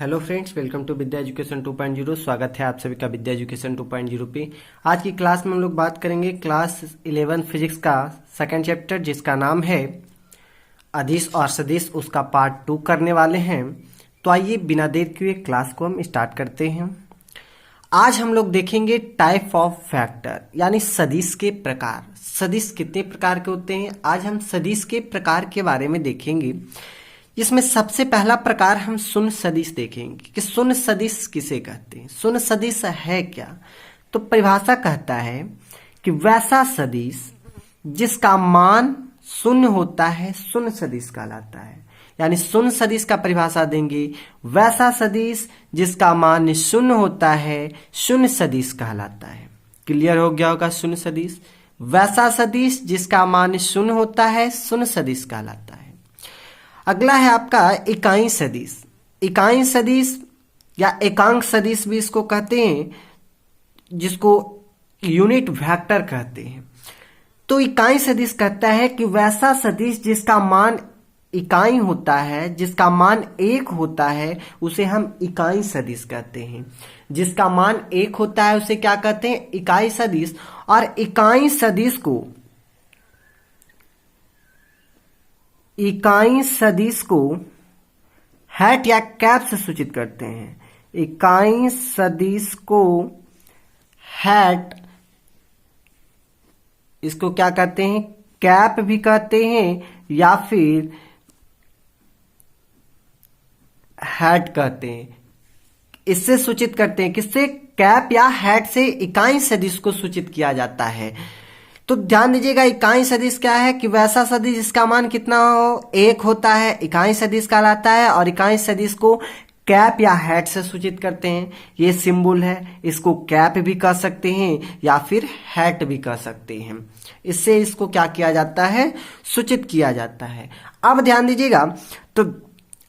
Hello friends, welcome to Vidya education 2.0। स्वागत है आप सभी का विद्या एजुकेशन 2.0 पे। आज की क्लास में हम लोग बात करेंगे क्लास 11 फिजिक्स का सेकंड चैप्टर, जिसका नाम है अदिश और सदिश। उसका पार्ट 2 करने वाले हैं। तो आइए बिना देर किए क्लास को हम स्टार्ट करते हैं। आज हम लोग देखेंगे टाइप ऑफ फैक्टर, यानी सदिश के प्रकार। सदिश कितने प्रकार के होते हैं, आज हम सदिश के प्रकार के बारे में देखेंगे। इसमें सबसे पहला प्रकार हम शून्य सदिश देखेंगे कि शून्य सदिश किसे कहते हैं। शून्य सदिश है क्या? तो परिभाषा कहता है कि वैसा सदिश जिसका मान शून्य होता है शून्य सदिश कहलाता है। यानी शून्य सदिश का परिभाषा देंगे, वैसा सदिश जिसका मान शून्य होता है शून्य सदिश कहलाता है। क्लियर हो गया होगा? शून्य सदिश, वैसा सदिश जिसका मान शून्य होता है शून्य सदिश कहलाता है। अगला है आपका इकाई सदिश। इकाई सदिश या एकांक सदिश भी इसको कहते हैं, जिसको यूनिट वेक्टर कहते हैं। तो इकाई सदिश कहता है कि वैसा सदिश जिसका मान इकाई होता है, जिसका मान 1 होता है, उसे हम इकाई सदिश कहते हैं। जिसका मान 1 होता है उसे क्या कहते हैं? इकाई सदिश। और इकाई सदिश को हैट या कैप से सूचित करते हैं। इकाई सदिश को हैट, इसको क्या कहते हैं? कैप भी कहते हैं या फिर हैट कहते हैं। इससे सूचित करते हैं, किससे? कैप या हैट से इकाई सदिश को सूचित किया जाता है। तो ध्यान दीजिएगा, इकाई सदिश क्या है कि वैसा सदिश जिसका मान कितना हो, 1 होता है, इकाई सदिश कहलाता है। और इकाई सदिश को कैप या हैट से सूचित करते हैं। ये सिंबल है, इसको कैप भी कह सकते हैं या फिर हैट भी कह सकते हैं। इससे इसको क्या किया जाता है? सूचित किया जाता है। अब ध्यान दीजिएगा, तो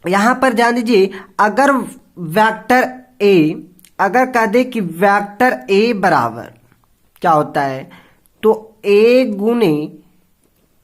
यहां पर ध्यान दीजिए, अगर वेक्टर ए, अगर कह दे कि वेक्टर ए बराबर क्या होता है, तो ए गुने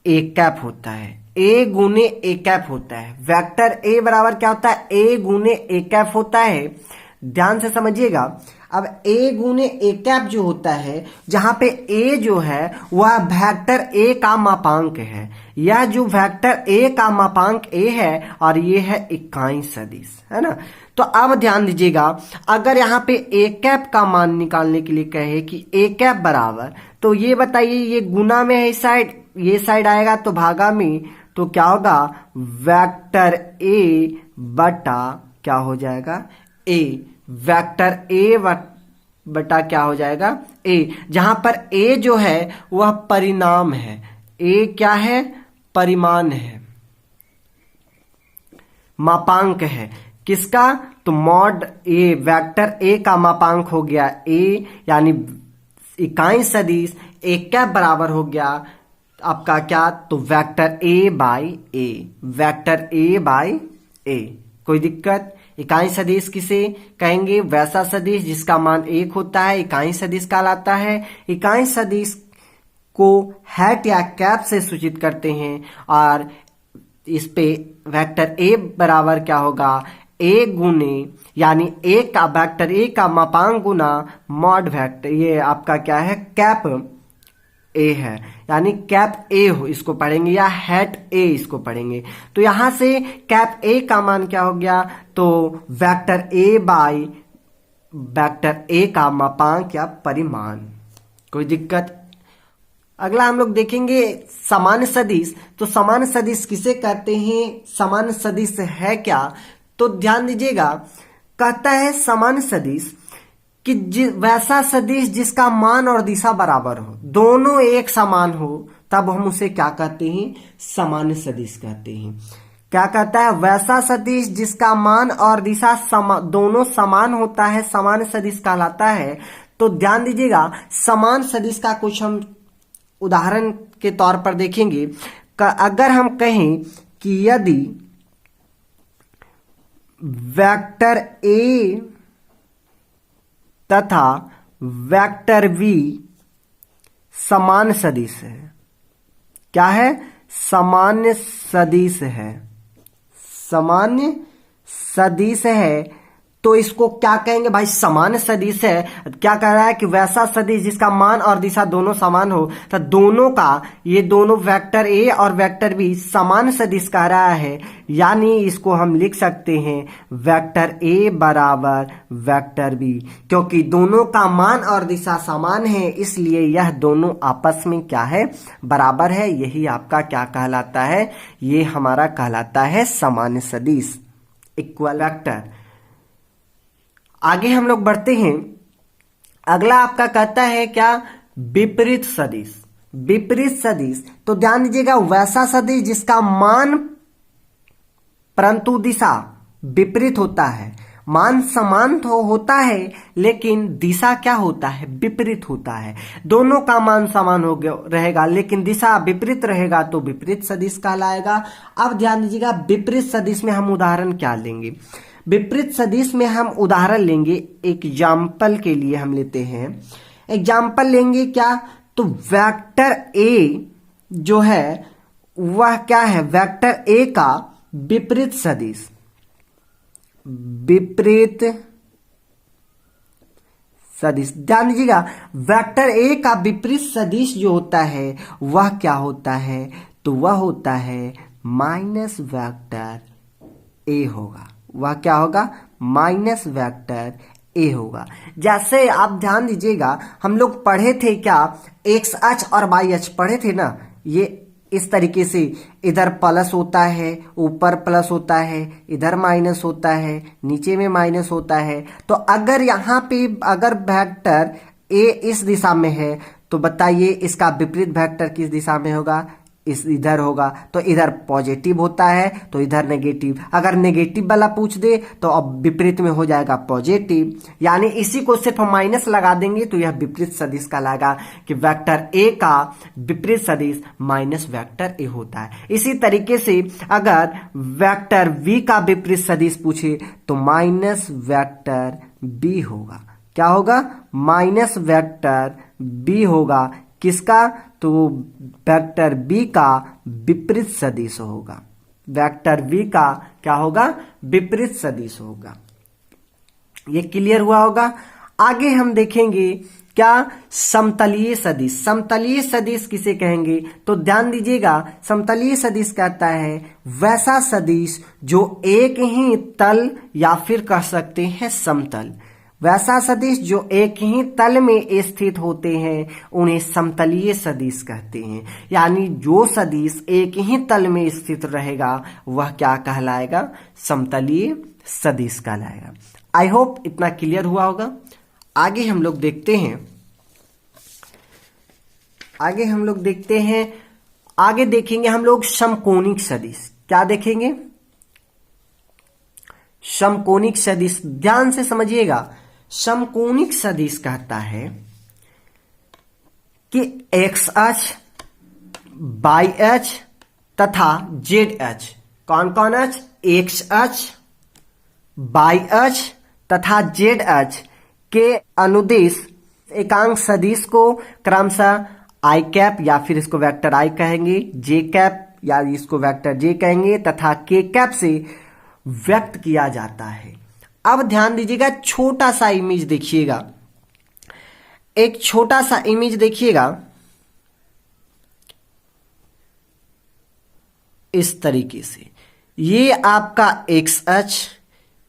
ए कैप होता है। ए गुने ए कैप होता है। वेक्टर ए बराबर क्या होता है? ए गुने ए कैप होता है। ध्यान से समझिएगा। अब ए गुने ए कैप जो होता है, जहां पे ए जो है वह वेक्टर ए का मापांक है। यह जो वेक्टर ए का मापांक ए है और ये है इकाई सदिश, है ना। तो अब ध्यान दीजिएगा, अगर यहाँ पे ए कैप का मान निकालने के लिए कहे कि ए कैप बराबर, तो ये बताइए, ये गुना में है इस साइड, ये साइड आएगा तो भागा में, तो क्या होगा? वेक्टर ए बटा क्या हो जाएगा? ए। वेक्टर ए बटा क्या हो जाएगा? ए। जहां पर ए जो है वह परिणाम है, ए क्या है? परिमाण है, मापांक है। किसका? तो मॉड ए, वेक्टर ए का मापांक हो गया ए, यानी इकाई सदिश ए कैप बराबर हो गया आपका क्या? तो vector A by A. Vector A by A. कोई दिक्कत? इकाई सदिश किसे कहेंगे? वैसा सदिश जिसका मान 1 होता है इकाई सदिश कहलाता है। इकाई सदिश को हैट या कैप से सूचित करते हैं। और इस पे वेक्टर ए बराबर क्या होगा? ए गुने, यानी ए का वेक्टर ए का मापांक गुना मॉड वेक्टर, ये आपका क्या है? कैप ए है, यानी कैप ए हो इसको पढ़ेंगे, या हैट ए इसको पढ़ेंगे। तो यहां से कैप ए का मान क्या हो गया? तो vector A by vector A का मापांक या परिमाण। कोई दिक्कत? अगला हम लोग देखेंगे सामान्य सदिश। तो सामान्य सदिश किसे कहते हैं? सामान्य सदिश है क्या? तो ध्यान दीजिएगा, कहता है सामान्य सदिश कि वैसा सदिश जिसका मान और दिशा बराबर हो, दोनों एक समान हो, तब हम उसे क्या कहते हैं? सामान्य सदिश कहते हैं। क्या कहता है? वैसा सदिश जिसका मान और दिशा दोनों समान होता है सामान्य सदिश कहलाता है। तो ध्यान दीजिएगा, समान सदिश का कुछ हम उदाहरण के तौर पर देखेंगे। अगर हम कहें कि यदि वेक्टर ए तथा वेक्टर बी समान सदिश है, क्या है? सामान्य सदिश है। सामान्य सदिश है तो इसको क्या कहेंगे भाई, समान सदिश है। क्या कह रहा है कि वैसा सदिश जिसका मान और दिशा दोनों समान हो, तो दोनों का, ये दोनों वेक्टर ए और वेक्टर बी समान सदिश कह रहा है। यानी इसको हम लिख सकते हैं वेक्टर ए बराबर वेक्टर बी, क्योंकि दोनों का मान और दिशा समान है, इसलिए यह दोनों आपस में क्या है, बराबर है। यही आपका क्या कहलाता है, ये हमारा कहलाता है समान सदिश, इक्वल वेक्टर। आगे हम लोग बढ़ते हैं। अगला आपका कहता है क्या, विपरीत सदिश। विपरीत सदिश, तो ध्यान दीजिएगा, वैसा सदिश जिसका मान परंतु दिशा विपरीत होता है। मान समान तो होता है लेकिन दिशा क्या होता है, विपरीत होता है। दोनों का मान समान हो गया रहेगा लेकिन दिशा विपरीत रहेगा तो विपरीत सदिश कहलाएगा। अब ध्यान दीजिएगा, विपरीत सदिश में हम उदाहरण क्या लेंगे। विपरीत सदिश में हम उदाहरण लेंगे, एग्जाम्पल के लिए हम लेते हैं, एग्जाम्पल लेंगे क्या, तो वेक्टर ए जो है वह क्या है, वेक्टर ए का विपरीत सदिश। विपरीत सदिश, ध्यान दीजिएगा, वेक्टर ए का विपरीत सदिश जो होता है वह क्या होता है, तो वह होता है माइनस वेक्टर ए होगा। वह क्या होगा, माइनस वेक्टर ए होगा। जैसे आप ध्यान दीजिएगा, हम लोग पढ़े थे क्या, एक्स अक्ष और वाई अक्ष पढ़े थे ना, ये इस तरीके से इधर प्लस होता है, ऊपर प्लस होता है, इधर माइनस होता है, नीचे में माइनस होता है। तो अगर यहाँ पे अगर वेक्टर ए इस दिशा में है तो बताइए इसका विपरीत वेक्टर किस दिशा में होगा, इस इधर होगा। तो इधर पॉजिटिव होता है तो इधर नेगेटिव, अगर नेगेटिव वाला पूछ दे तो अब विपरीत में हो जाएगा पॉजिटिव। यानी इसी को सिर्फ माइनस लगा देंगे तो यह विपरीत सदिश कहलाएगा कि वेक्टर ए का विपरीत सदिश माइनस वेक्टर ए होता है। इसी तरीके से अगर वेक्टर बी का विपरीत सदिश पूछे तो माइनस वेक्टर बी होगा। क्या होगा, माइनस वेक्टर बी होगा। किसका, तो वेक्टर बी का विपरीत सदिश होगा। वेक्टर बी का क्या होगा, विपरीत सदिश होगा। ये क्लियर हुआ होगा। आगे हम देखेंगे क्या, समतलीय सदिश। समतलीय सदिश किसे कहेंगे, तो ध्यान दीजिएगा, समतलीय सदिश कहता है वैसा सदिश जो एक ही तल या फिर कह सकते हैं समतल, वैसा सदिश जो एक ही तल में स्थित होते हैं उन्हें समतलीय सदिश कहते हैं। यानी जो सदिश एक ही तल में स्थित रहेगा वह क्या कहलाएगा, समतलीय सदिश कहलाएगा। आई होप इतना क्लियर हुआ होगा। आगे हम लोग देखते हैं, आगे देखेंगे हम लोग समकोणिक सदिश। क्या देखेंगे, समकोणिक सदिश। ध्यान से समझिएगा, समकोणिक सदिश कहता है कि एक्स अक्ष, वाई अक्ष तथा जेड अक्ष, कौन कौन अक्ष, एक्स अक्ष, वाई अक्ष तथा जेड अक्ष के अनुदिश एकांक सदिश को क्रमशः आई कैप या फिर इसको वेक्टर आई कहेंगे, जे कैप या इसको वेक्टर जे कहेंगे तथा के कैप से व्यक्त किया जाता है। अब ध्यान दीजिएगा, छोटा सा इमेज देखिएगा, एक छोटा सा इमेज देखिएगा, इस तरीके से। ये आपका एक्स अक्ष,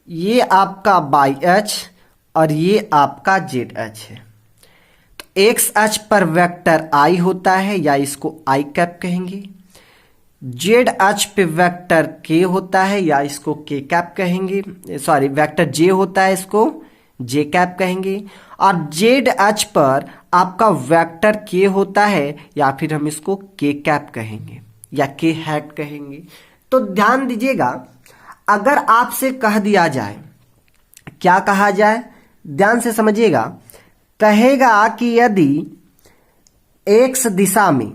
ये आपका वाई अक्ष और ये आपका जेड अक्ष है। तो एक्स अक्ष पर वेक्टर आई होता है या इसको आई कैप कहेंगे, जेड अक्ष पे वेक्टर के होता है या इसको के कैप कहेंगे, सॉरी वेक्टर जे होता है इसको जे कैप कहेंगे, और जेड अक्ष पर आपका वेक्टर के होता है या फिर हम इसको के कैप कहेंगे या के हैट कहेंगे। तो ध्यान दीजिएगा, अगर आपसे कह दिया जाए, क्या कहा जाए, ध्यान से समझिएगा, कहेगा कि यदि एक्स दिशा में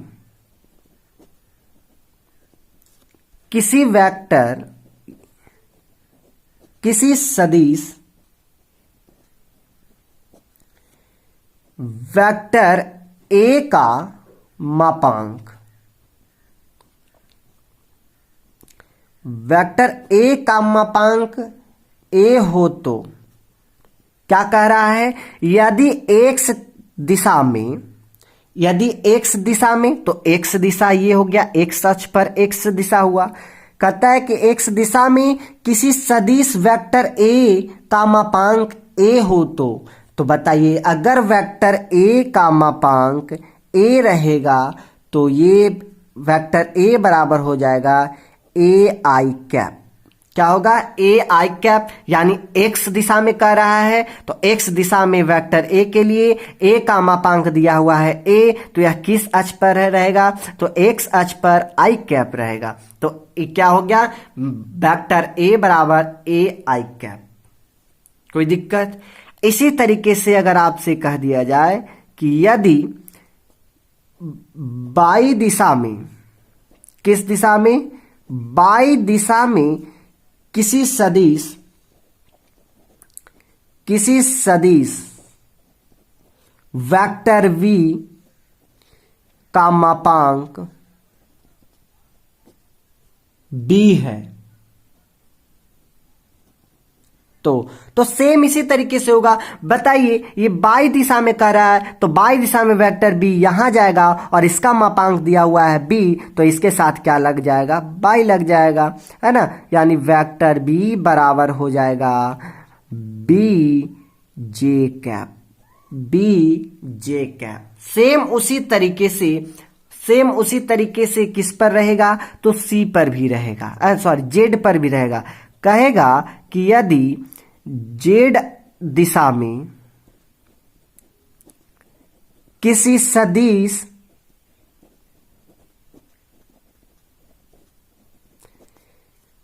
किसी वेक्टर, किसी सदिश वेक्टर ए का मापांक, वेक्टर ए का मापांक ए हो तो क्या कह रहा है, यदि एक्स दिशा में तो एक्स दिशा ये हो गया, एक्स अक्ष पर एक्स दिशा हुआ। कहता है कि एक्स दिशा में किसी सदिश वेक्टर ए का मापांक ए हो तो बताइए, अगर वेक्टर ए का मापांक ए रहेगा तो ये वेक्टर ए बराबर हो जाएगा ए आई कैप। क्या होगा, ए आई कैप, यानी एक्स दिशा में कह रहा है तो एक्स दिशा में वेक्टर ए के लिए ए का मापांक दिया हुआ है ए, तो यह किस अक्ष पर रहेगा, तो एक्स अक्ष पर आई कैप रहेगा। तो क्या हो गया, वेक्टर ए बराबर ए आई कैप। कोई दिक्कत? इसी तरीके से अगर आपसे कह दिया जाए कि यदि बाई दिशा में, किस दिशा में, बाई दिशा में किसी सदिश वेक्टर v का मापांक b है तो सेम इसी तरीके से होगा। बताइए, ये बाई दिशा में कर रहा है तो बाई दिशा में वेक्टर b यहां जाएगा और इसका मापांक दिया हुआ है b, तो इसके साथ क्या लग जाएगा, बाई लग जाएगा, है ना। यानी वेक्टर b बराबर हो जाएगा b जे कैप, b जे कैप। सेम उसी तरीके से किस पर रहेगा, तो c पर भी रहेगा, z पर भी रहेगा। कहेगा कि यदि z दिशा में किसी सदिश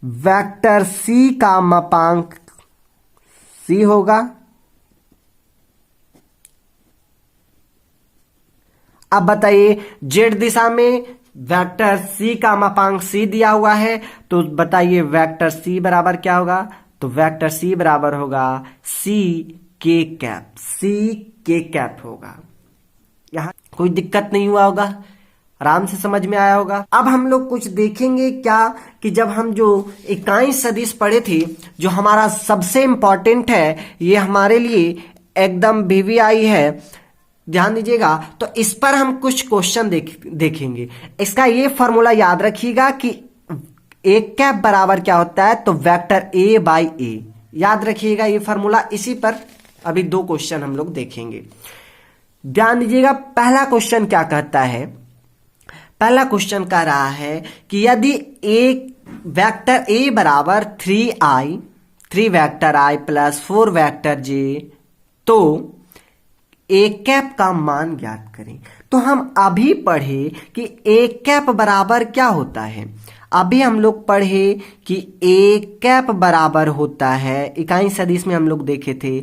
वेक्टर c का मापांक c होगा, अब बताइए z दिशा में वेक्टर c का मापांक c दिया हुआ है, तो बताइए वेक्टर c बराबर क्या होगा, तो वेक्टर c बराबर होगा c के कैप होगा। यहां कोई दिक्कत नहीं हुआ होगा, आराम से समझ में आया होगा। अब हम लोग कुछ देखेंगे क्या, कि जब हम जो इकाई सदिश पढ़े थे, जो हमारा सबसे इंपॉर्टेंट है, ये हमारे लिए एकदम वीवीआई है, ध्यान दीजिएगा। तो इस पर हम कुछ क्वेश्चन देखेंगे। इसका ये फॉर्मूला याद रखिएगा कि ए कैप बराबर क्या होता है, तो वेक्टर ए बाई ए, याद रखिएगा ये फॉर्मूला। इसी पर अभी दो क्वेश्चन हम लोग देखेंगे, ध्यान दीजिएगा। पहला क्वेश्चन क्या कहता है, पहला क्वेश्चन कह रहा है कि यदि एक वेक्टर ए बराबर 3 वेक्टर आई प्लस 4 वेक्टर जे, तो ए कैप का मान ज्ञात करें। तो हम अभी पढ़े कि ए कैप बराबर क्या होता है, अभी हम लोग पढ़े कि ए कैप बराबर होता है, इकाई सदिश में हम लोग देखे थे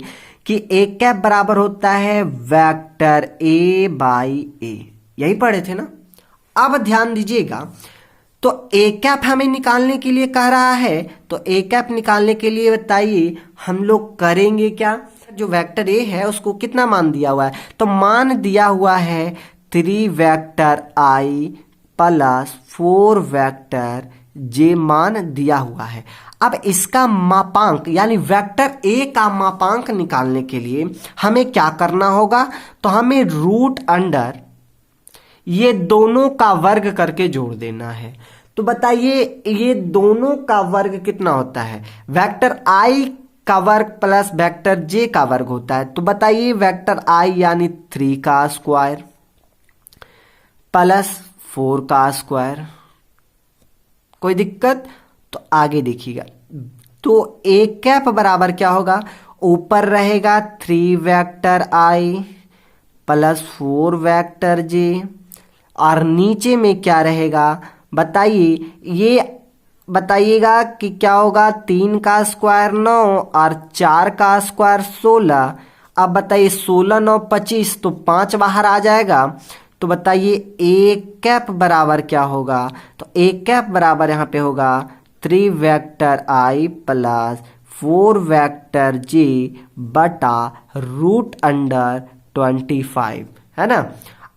कि ए कैप बराबर होता है वेक्टर ए बाई ए, यही पढ़े थे ना। अब ध्यान दीजिएगा, तो ए कैप हमें निकालने के लिए कह रहा है, तो ए कैप निकालने के लिए बताइए हम लोग करेंगे क्या। जो वेक्टर ए है उसको कितना मान दिया हुआ है, तो मान दिया हुआ है 3 वेक्टर आई प्लस 4 वेक्टर जे, मान दिया हुआ है। अब इसका मापांक यानी वेक्टर ए का मापांक निकालने के लिए हमें क्या करना होगा, तो हमें रूट अंडर ये दोनों का वर्ग करके जोड़ देना है। तो बताइए ये दोनों का वर्ग कितना होता है, वेक्टर आई का वर्ग प्लस वेक्टर जे का वर्ग होता है। तो बताइए वेक्टर आई यानी 3 का स्क्वायर प्लस 4 का स्क्वायर, कोई दिक्कत। तो आगे देखिएगा, तो ए कैप बराबर क्या होगा, ऊपर रहेगा 3 वेक्टर आई प्लस 4 वेक्टर जे, और नीचे में क्या रहेगा बताइए, ये बताइएगा कि क्या होगा, 3 का स्क्वायर 9 और 4 का स्क्वायर 16। अब बताइए 16 9 25, तो 5 बाहर आ जाएगा। तो बताइए ए कैप बराबर क्या होगा, तो ए कैप बराबर यहाँ पे होगा 3 वेक्टर आई प्लस 4 वेक्टर जे बटा रूट अंडर 25, है ना।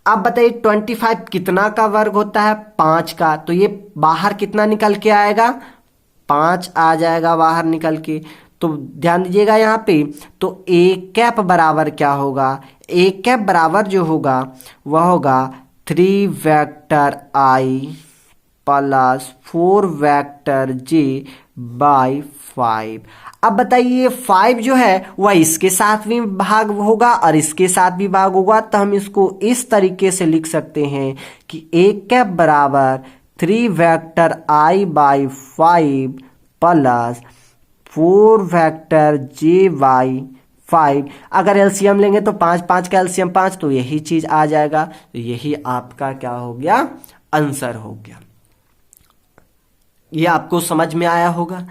अब बताइए 25 कितना का वर्ग होता है, 5 का। तो ये बाहर कितना निकल के आएगा, 5 आ जाएगा बाहर निकल के। तो ध्यान दीजिएगा यहाँ पे, तो ए कैप बराबर क्या होगा, ए कैप बराबर जो होगा वह होगा 3 vector I plus 4 vector J by 5। अब बताइए 5 जो है वह इसके साथ भी भाग होगा और इसके साथ भी भाग होगा, तो हम इसको इस तरीके से लिख सकते हैं कि ए कैप बराबर 3 vector I by 5 plus 4 vector J by 5। अगर एलसीएम लेंगे तो 5 का एलसीएम 5, तो यही चीज आ जाएगा। तो यही आपका क्या हो गया, आंसर हो गया। ये आपको समझ में आया होगा।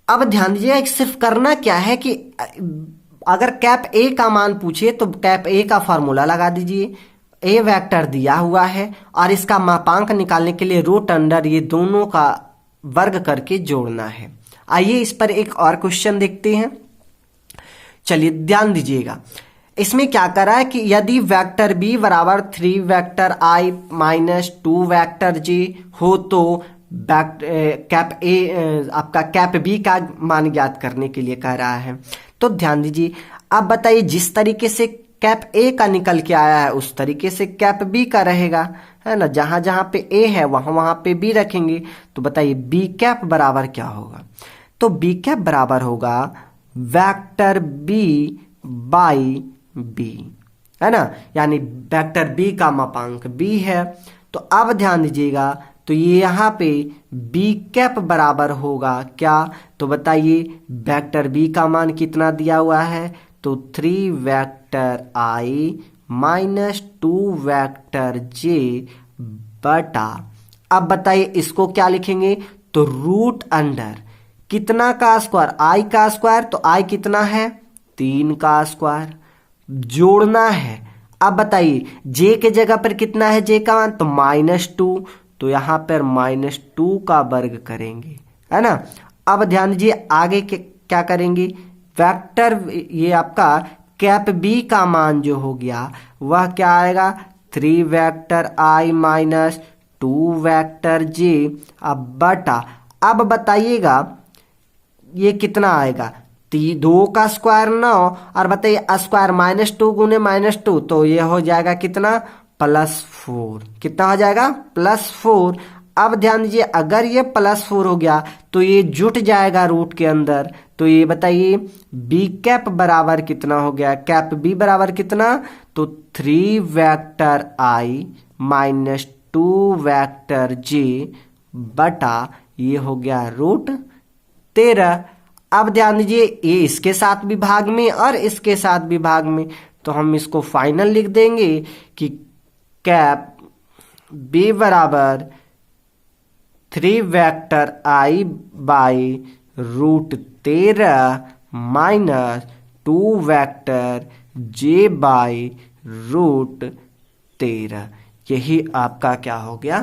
अब ध्यान दीजिए सिर्फ करना क्या है कि अगर कैप ए का मान पूछे तो कैप ए का फॉर्मूला लगा दीजिए। ए वेक्टर दिया हुआ है और इसका मापांक निकालने के लिए रूट अंडर ये दोनों का वर्ग करके जोड़ना है। आइए इस पर एक और क्वेश्चन देखते हैं। चलिए ध्यान दीजिएगा, इसमें क्या करा है कि यदि वेक्टर बी बराबर 3 वेक्टर आई माइनस 2 वेक्टर जे हो तो कैप ए आपका कैप बी का मान ज्ञात करने के लिए कह रहा है। तो ध्यान दीजिए, अब बताइए जिस तरीके से कैप ए का निकल के आया है उस तरीके से कैप बी का रहेगा, है ना। जहां जहां पे ए है वहां वहां पे बी रखेंगे। तो बताइए बी कैप बराबर क्या होगा, तो बी कैप बराबर होगा वेक्टर बी बाई बी, है ना, यानी वेक्टर बी का मापांक बी है। तो अब ध्यान दीजिएगा, तो ये यहाँ पे बी कैप बराबर होगा क्या, तो बताइए वेक्टर बी का मान कितना दिया हुआ है, तो 3 वेक्टर आई माइनस 2 वेक्टर जे बटा, अब बताइए इसको क्या लिखेंगे, तो रूट अंडर कितना का स्क्वायर, आई का स्क्वायर, तो आई कितना है 3 का स्क्वायर, जोड़ना है। अब बताइए जे के जगह पर कितना है जे का मान, तो -2, तो यहां पर -2 का वर्ग करेंगे, है ना। अब ध्यान दीजिए आगे के क्या करेंगे, वेक्टर ये आपका कैप बी का मान जो हो गया वह क्या आएगा, 3 वेक्टर आई माइनस 2 वेक्टर जे, अब बटा, अब बताइएगा ये कितना आएगा, 2 का स्क्वायर 9, और बताइए स्क्वायर -2 गुने -2, तो ये हो जाएगा कितना, +4, कितना हो जाएगा, +4। अब ध्यान दीजिए अगर ये +4 हो गया तो ये जुट जाएगा रूट के अंदर। तो ये बताइए बी कैप बराबर कितना हो गया, कैप बी बराबर कितना, तो 3 वेक्टर आई माइनस 2 वेक्टर जे बटा ये हो गया √13। अब ध्यान दीजिए ये इसके साथ भी भाग में और इसके साथ भी भाग में, तो हम इसको फाइनल लिख देंगे कि कैप बी बराबर 3 vector I by √13 minus 2 vector J by √13। यही आपका क्या हो गया,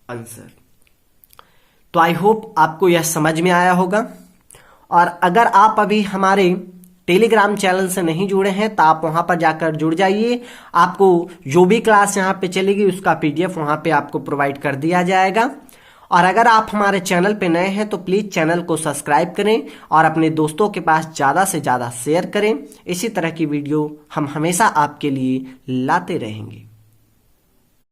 आंसर। तो आई होप आपको यह समझ में आया होगा। और अगर आप अभी हमारे टेलीग्राम चैनल से नहीं जुड़े हैं तो आप वहां पर जाकर जुड़ जाइए। आपको जो भी क्लास यहाँ पे चलेगी उसका PDF वहां पे आपको प्रोवाइड कर दिया जाएगा। और अगर आप हमारे चैनल पे नए हैं तो प्लीज चैनल को सब्सक्राइब करें और अपने दोस्तों के पास ज्यादा से ज्यादा शेयर करें। इसी तरह की वीडियो हम हमेशा आपके लिए लाते रहेंगे।